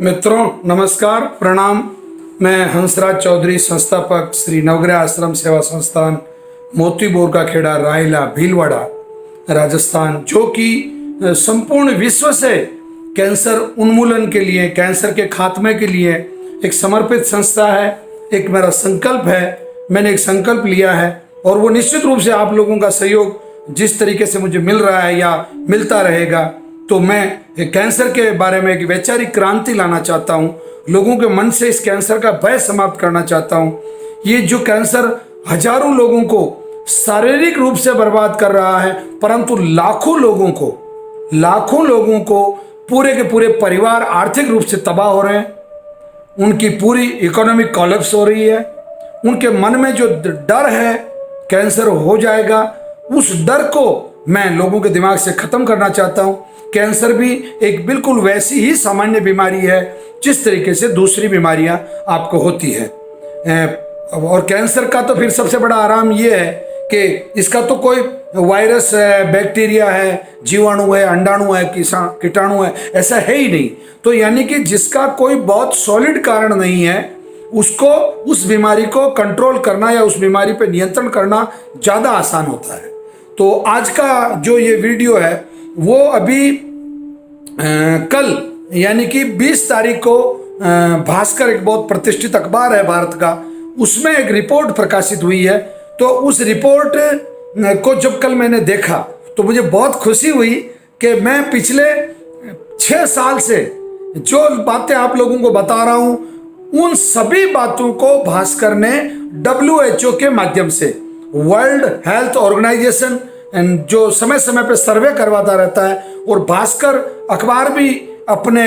मित्रों नमस्कार प्रणाम। मैं हंसराज चौधरी, संस्थापक श्री नवग्रह आश्रम सेवा संस्थान, मोतीबोर का खेड़ा, रायला, भीलवाड़ा, राजस्थान, जो कि संपूर्ण विश्व से कैंसर उन्मूलन के लिए, कैंसर के खात्मे के लिए एक समर्पित संस्था है। एक मेरा संकल्प है, मैंने एक संकल्प लिया है और वो निश्चित रूप से आप लोगों का सहयोग जिस तरीके से मुझे मिल रहा है या मिलता रहेगा, तो मैं कैंसर के बारे में एक वैचारिक क्रांति लाना चाहता हूँ। लोगों के मन से इस कैंसर का भय समाप्त करना चाहता हूँ। ये जो कैंसर हजारों लोगों को शारीरिक रूप से बर्बाद कर रहा है, परंतु लाखों लोगों को पूरे के पूरे परिवार आर्थिक रूप से तबाह हो रहे हैं। उनकी पूरी इकोनॉमिक कोलैप्स हो रही है। उनके मन में जो डर है कैंसर हो जाएगा, उस डर को मैं लोगों के दिमाग से खत्म करना चाहता हूँ। कैंसर भी एक बिल्कुल वैसी ही सामान्य बीमारी है जिस तरीके से दूसरी बीमारियां आपको होती है। और कैंसर का तो फिर सबसे बड़ा आराम ये है कि इसका तो कोई वायरस है, बैक्टीरिया है, जीवाणु है, अंडाणु है, कीटाणु है, ऐसा है ही नहीं। तो यानी कि जिसका कोई बहुत सॉलिड कारण नहीं है, उसको, उस बीमारी को कंट्रोल करना या उस बीमारी पर नियंत्रण करना ज़्यादा आसान होता है। तो आज का जो ये वीडियो है वो अभी कल यानी कि 20 तारीख को भास्कर, एक बहुत प्रतिष्ठित अखबार है भारत का, उसमें एक रिपोर्ट प्रकाशित हुई है। तो उस रिपोर्ट को जब कल मैंने देखा तो मुझे बहुत खुशी हुई कि मैं पिछले 6 साल से जो बातें आप लोगों को बता रहा हूँ, उन सभी बातों को भास्कर ने WHO के माध्यम से, वर्ल्ड हेल्थ ऑर्गेनाइजेशन, जो समय समय पे सर्वे करवाता रहता है, और भास्कर अखबार भी अपने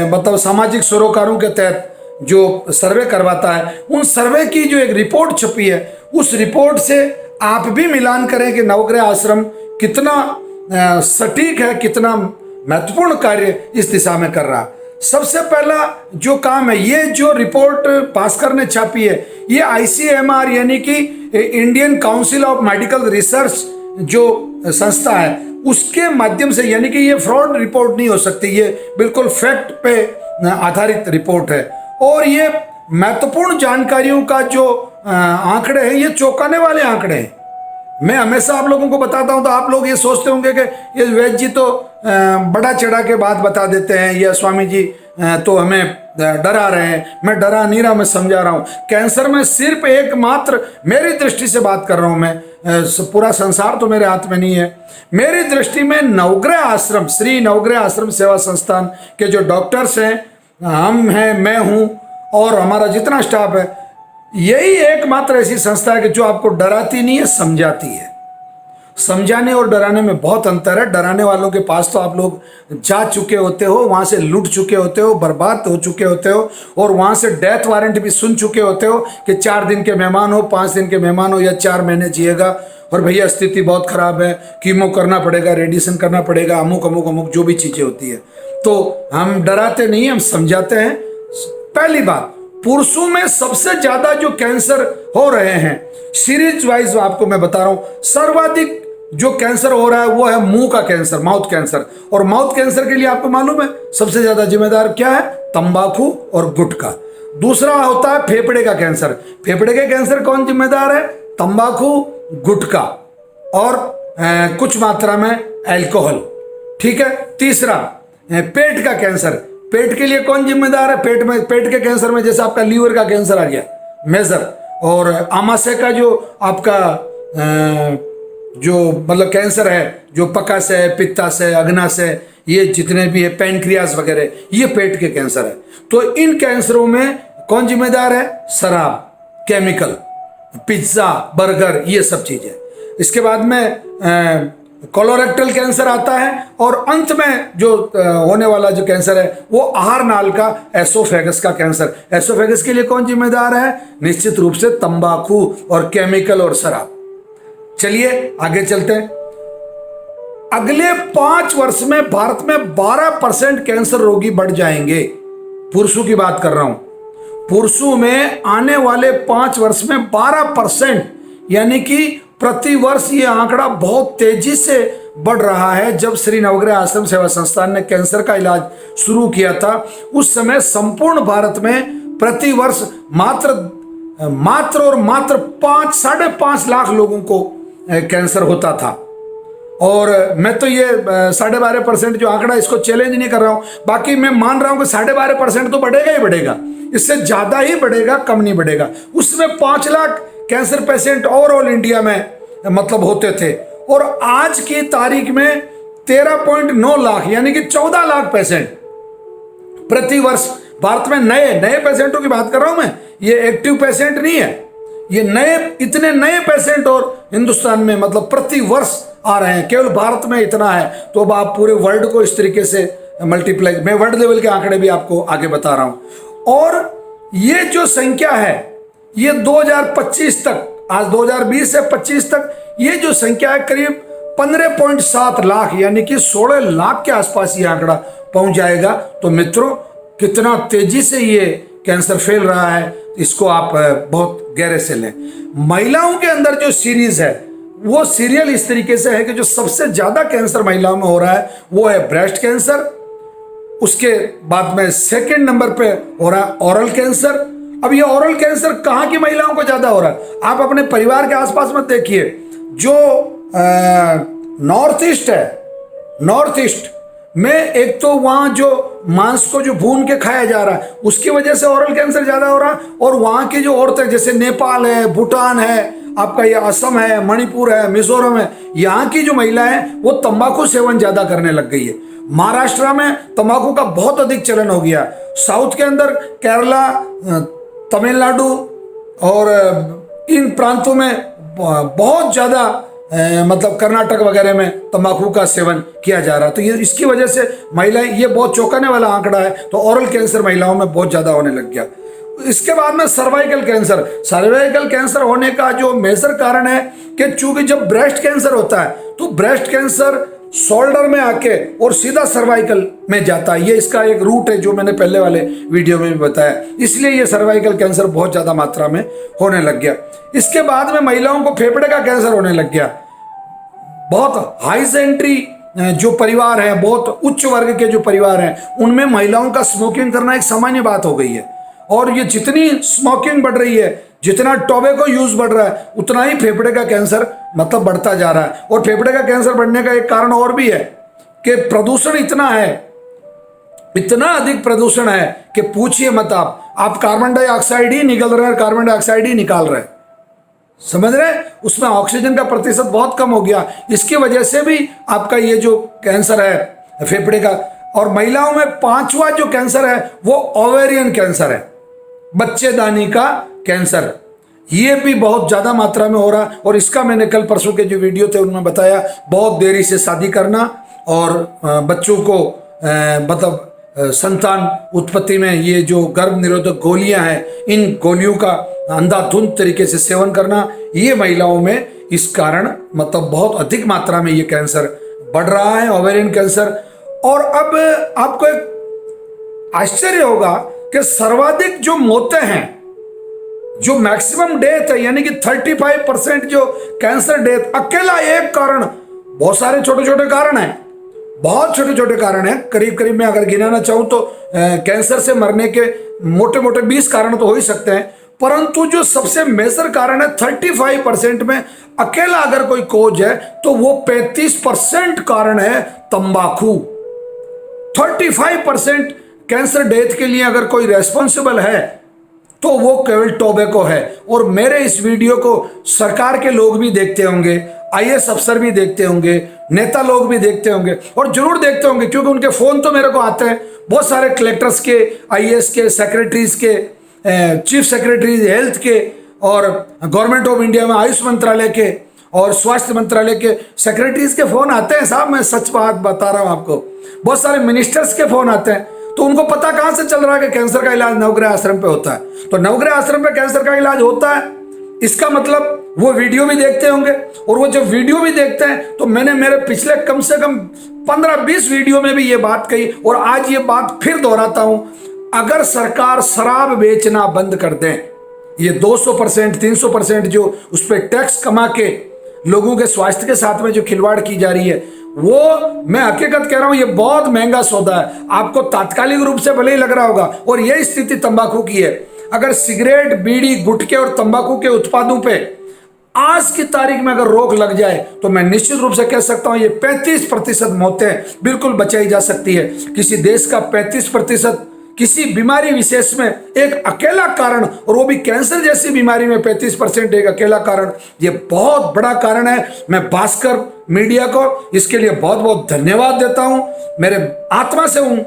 मतलब सामाजिक सरोकारों के तहत जो सर्वे करवाता है, उन सर्वे की जो एक रिपोर्ट छपी है, उस रिपोर्ट से आप भी मिलान करें कि नवग्रह आश्रम कितना सटीक है, कितना महत्वपूर्ण कार्य इस दिशा में कर रहा है। सबसे पहला जो काम है, ये जो रिपोर्ट भास्कर ने छापी है, ये ICMR यानी कि Indian council of medical research जो संस्था है, उसके माध्यम से, यानी कि ये फ्रॉड रिपोर्ट नहीं हो सकती, ये बिल्कुल फैक्ट पे आधारित रिपोर्ट है। और ये महत्वपूर्ण जानकारियों का जो आंकड़े हैं, ये चौंकाने वाले आंकड़े हैं। मैं हमेशा आप लोगों को बताता हूं तो आप लोग ये सोचते होंगे कि ये वैद्य जी तो बड़ा चढ़ा के बात बता देते हैं, या स्वामी जी तो हमें डरा रहे हैं। मैं डरा नहीं रहा, मैं समझा रहा हूँ। कैंसर में सिर्फ एकमात्र, मेरी दृष्टि से बात कर रहा हूँ मैं, पूरा संसार तो मेरे हाथ में नहीं है। मेरी दृष्टि में नवग्रह आश्रम, श्री नवग्रह आश्रम सेवा संस्थान के जो डॉक्टर्स हैं, हम हैं, मैं हूँ और हमारा जितना स्टाफ है, यही एकमात्र ऐसी संस्था है कि जो आपको डराती नहीं है, समझाती है। समझाने और डराने में बहुत अंतर है। डराने वालों के पास तो आप लोग जा चुके होते हो, वहां से लूट चुके होते हो, बर्बाद हो चुके होते हो, और वहां से डेथ वारंट भी सुन चुके होते हो कि 4 दिन के मेहमान हो, 5 दिन के मेहमान हो, या 4 महीने जिएगा, और भैया स्थिति बहुत खराब है, कीमो करना पड़ेगा, रेडिएशन करना पड़ेगा, अमुक अमुक अमुक जो भी चीजें होती है। तो हम डराते नहीं, हम समझाते हैं। पहली बात, पुरुषों में सबसे ज्यादा जो कैंसर हो रहे हैं, सीरीज वाइज आपको मैं बता रहा हूं, सर्वाधिक जो कैंसर हो रहा है वो है मुंह का कैंसर, माउथ कैंसर। और माउथ कैंसर के लिए आपको मालूम है सबसे ज्यादा जिम्मेदार क्या है? तंबाकू और गुटखा। दूसरा होता है फेफड़े का कैंसर। फेफड़े के कैंसर कौन जिम्मेदार है? तंबाकू, गुटखा और कुछ मात्रा में अल्कोहल, ठीक है। तीसरा पेट का कैंसर। पेट के लिए कौन जिम्मेदार है? पेट के कैंसर में जैसे आपका लीवर का कैंसर आ गया मेजर, और आमाशय का जो आपका जो मतलब कैंसर है, जो पकाशय है, पित्ताशय, अग्नाशय, ये जितने भी है, पैनक्रियाज वगैरह, ये पेट के कैंसर है। तो इन कैंसरों में कौन जिम्मेदार है? शराब, केमिकल, पिज्जा, बर्गर, ये सब चीजें। इसके बाद में कोलोरेक्टल कैंसर आता है, और अंत में जो होने वाला जो कैंसर है वो आहार नाल का, एसोफेगस का कैंसर। एसोफेगस के लिए कौन जिम्मेदार है? निश्चित रूप से तंबाकू और केमिकल और शराब। चलिए आगे चलते हैं। अगले 5 वर्ष में भारत में 12% कैंसर रोगी बढ़ जाएंगे। पुरुषों की बात कर रहा हूं। पुरुषों में आने वाले 5 वर्ष में 12%, यानी कि प्रति वर्ष ये आंकड़ा बहुत तेजी से बढ़ रहा है। जब श्री नवग्रह आश्रम सेवा संस्थान ने कैंसर का इलाज शुरू किया था, उस समय संपूर्ण भारत में प्रति वर्ष मात्र 5.5 लाख लोगों को कैंसर होता था। और मैं तो ये 12.5% जो आंकड़ा, इसको चैलेंज नहीं कर रहा हूं, बाकी मैं मान रहा हूं कि 12.5% तो बढ़ेगा ही बढ़ेगा, इससे ज्यादा ही बढ़ेगा, कम नहीं बढ़ेगा। उसमें 5 lakh cancer patient overall India में मतलब होते थे, और आज की तारीख में 13.9 लाख यानी कि 14 लाख पेशेंट प्रति वर्ष भारत में नए पेशेंटों की बात कर रहा हूं मैं, ये एक्टिव पेशेंट नहीं है, ये इतने नए पेशेंट और हिंदुस्तान में मतलब प्रति वर्ष आ रहे हैं। केवल भारत में इतना है, तो अब आप पूरे वर्ल्ड को इस तरीके से मल्टीप्लाई, मैं वर्ल्ड लेवल के आंकड़े भी आपको आगे बता रहा हूं। और ये जो संख्या है, ये 2025 तक, आज 2020 से 25 तक ये जो संख्या है करीब 15.7 लाख यानी कि 16 लाख के आसपास ये आंकड़ा पहुंच जाएगा। तो मित्रों, कितना तेजी से ये कैंसर फैल रहा है, इसको आप बहुत गहरे से लें। महिलाओं के अंदर जो सीरीज है, वो सीरियल इस तरीके से है कि जो सबसे ज्यादा कैंसर महिलाओं में हो रहा है वो है ब्रेस्ट कैंसर, उसके बाद में सेकंड नंबर पे हो रहा है ओरल कैंसर। अब ये ओरल कैंसर कहाँ की महिलाओं को ज्यादा हो रहा है? आप अपने परिवार के आसपास मत देखिए, जो नॉर्थ ईस्ट है, नॉर्थ ईस्ट में एक तो वहां जो मांस को जो भून के खाया जा रहा है उसकी वजह से ओरल कैंसर ज्यादा हो रहा है, और वहां की जो औरतें जैसे नेपाल है, भूटान है, आपका ये असम है, मणिपुर है, मिजोरम है, यहाँ की जो महिलाएं वो तंबाकू सेवन ज्यादा करने लग गई है। महाराष्ट्र में तंबाकू का बहुत अधिक चलन हो गया। साउथ के अंदर केरला, तमिलनाडु और इन प्रांतों में बहुत ज्यादा मतलब कर्नाटक वगैरह में तंबाकू का सेवन किया जा रहा है। तो ये इसकी वजह से महिलाएं, ये बहुत चौंकाने वाला आंकड़ा है, तो ओरल कैंसर महिलाओं में बहुत ज्यादा होने लग गया। इसके बाद में सर्वाइकल कैंसर। सर्वाइकल कैंसर होने का जो मेजर कारण है कि चूंकि जब ब्रेस्ट कैंसर होता है तो ब्रेस्ट कैंसर शोल्डर में आके और सीधा सर्वाइकल में जाता है। ये इसका एक रूट है जो मैंने पहले वाले वीडियो में भी बताया, इसलिए ये सर्वाइकल कैंसर बहुत ज्यादा मात्रा में होने लग गया। इसके बाद में महिलाओं को फेफड़े का कैंसर होने लग गया। बहुत हाई सेंट्री जो परिवार है, बहुत उच्च वर्ग के जो परिवार हैं, उनमें महिलाओं का स्मोकिंग करना एक सामान्य बात हो गई है। और ये जितनी स्मोकिंग बढ़ रही है, जितना टोबैको यूज बढ़ रहा है, उतना ही फेफड़े का कैंसर मतलब बढ़ता जा रहा है। और फेफड़े का कैंसर बढ़ने का एक कारण और भी है कि प्रदूषण इतना है, इतना अधिक प्रदूषण है कि पूछिए मत आप कार्बन डाइऑक्साइड ही निकल रहे हैं, कार्बन डाइऑक्साइड ही निकाल रहे हैं, समझ रहे हैं? उसमें ऑक्सीजन का प्रतिशत बहुत कम हो गया। इसकी वजह से भी आपका ये जो कैंसर है फेफड़े का। और महिलाओं में 5वां जो कैंसर है वो ओवेरियन कैंसर है, बच्चेदानी का कैंसर। ये भी बहुत ज्यादा मात्रा में हो रहा है। और इसका मैंने कल परसों के जो वीडियो थे उनमें बताया, बहुत देरी से शादी करना और बच्चों को मतलब संतान उत्पत्ति में ये जो गर्भ निरोधक गोलियां हैं, इन गोलियों का अंधाधुंध तरीके से सेवन करना, ये महिलाओं में इस कारण मतलब बहुत अधिक मात्रा में ये कैंसर बढ़ रहा है, ओवेरियन कैंसर। और अब आपको एक आश्चर्य होगा कि सर्वाधिक जो मौतें हैं, जो मैक्सिमम डेथ है, यानी कि 35% जो कैंसर डेथ, अकेला एक कारण, बहुत सारे छोटे छोटे कारण हैं, बहुत छोटे छोटे कारण हैं, करीब करीब मैं अगर गिनाना चाहूं तो कैंसर से मरने के मोटे मोटे 20 कारण तो हो ही सकते हैं, परंतु जो सबसे मेजर कारण है 35% में अकेला अगर कोई कोज है तो वो 35% कारण है तंबाकू। 35% कैंसर डेथ के लिए अगर कोई रेस्पॉन्सिबल है तो वो केवल टोबैको है। और मेरे इस वीडियो को सरकार के लोग भी देखते होंगे, आईएएस अफसर भी देखते होंगे, नेता लोग भी देखते होंगे, और जरूर देखते होंगे क्योंकि उनके फोन तो मेरे को आते हैं, बहुत सारे कलेक्टर्स के, आईएएस के, सेक्रेटरीज के, चीफ सेक्रेटरीज हेल्थ के, और गवर्नमेंट ऑफ इंडिया में आयुष मंत्रालय के और स्वास्थ्य मंत्रालय के सेक्रेटरीज के फोन आते हैं। साहब मैं सच बात बता रहा हूं आपको, बहुत सारे मिनिस्टर्स के फोन आते हैं। तो उनको पता कहां से चल रहा है कि कैंसर का इलाज नवग्रह आश्रम पे होता है। तो नवग्रह आश्रम पे कैंसर का इलाज होता है, इसका मतलब वो वीडियो भी देखते होंगे। और वो जब वीडियो भी देखते हैं तो मैंने मेरे पिछले कम से कम 15-20 वीडियो में भी ये बात कही, और आज ये बात फिर दोहराता हूं, अगर सरकार शराब बेचना बंद कर दे, ये 200% 300% जो उस पर टैक्स कमा के लोगों के स्वास्थ्य के साथ में जो खिलवाड़ की जा रही है, वो मैं हकीकत कह रहा हूं, ये बहुत महंगा सौदा है। आपको तात्कालिक रूप से भले ही लग रहा होगा, और यही स्थिति तंबाकू की है। अगर सिगरेट, बीड़ी, गुटखे और तंबाकू के उत्पादों पे आज की तारीख में अगर रोक लग जाए तो मैं निश्चित रूप से कह सकता हूं ये 35% मौतें बिल्कुल बचाई जा सकती है। किसी देश का 35% किसी बीमारी विशेष में एक अकेला कारण, और वो भी कैंसर जैसी बीमारी में 35% एक अकेला कारण, ये बहुत बड़ा कारण है। मैं भास्कर मीडिया को इसके लिए बहुत बहुत धन्यवाद देता हूं। मेरे आत्मा से हूं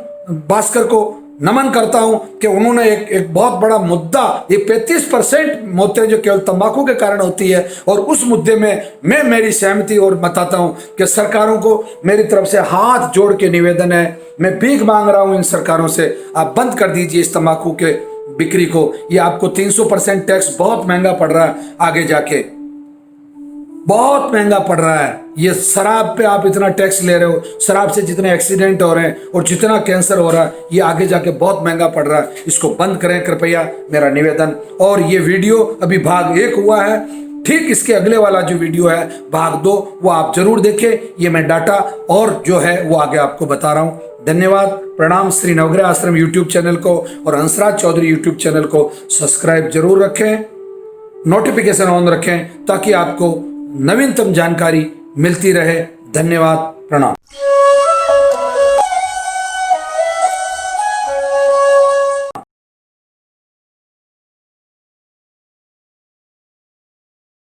भास्कर को नमन करता हूं कि उन्होंने एक बहुत बड़ा मुद्दा, ये 35% मौतें जो केवल तंबाकू के कारण होती है, और उस मुद्दे में मैं मेरी सहमति और बताता हूं कि सरकारों को मेरी तरफ से हाथ जोड़ के निवेदन है, मैं भीख मांग रहा हूं इन सरकारों से, आप बंद कर दीजिए इस तंबाकू के बिक्री को। ये आपको 300% टैक्स बहुत महंगा पड़ रहा है, आगे जाके बहुत महंगा पड़ रहा है। ये शराब पे आप इतना टैक्स ले रहे हो, शराब से जितने एक्सीडेंट हो रहे हैं और जितना कैंसर हो रहा है, ये आगे जाके बहुत महंगा पड़ रहा है। इसको बंद करें कृपया, मेरा निवेदन। और ये वीडियो अभी भाग 1 हुआ है, ठीक इसके अगले वाला जो वीडियो है भाग 2, वो आप जरूर देखें। ये मैं डाटा और जो है वो आगे आपको बता रहा हूँ। धन्यवाद, प्रणाम। श्री नवग्रह आश्रम यूट्यूब चैनल को और हंसराज चौधरी यूट्यूब चैनल को सब्सक्राइब जरूर रखें, नोटिफिकेशन ऑन रखें, ताकि आपको नवीनतम जानकारी मिलती रहे। धन्यवाद, प्रणाम।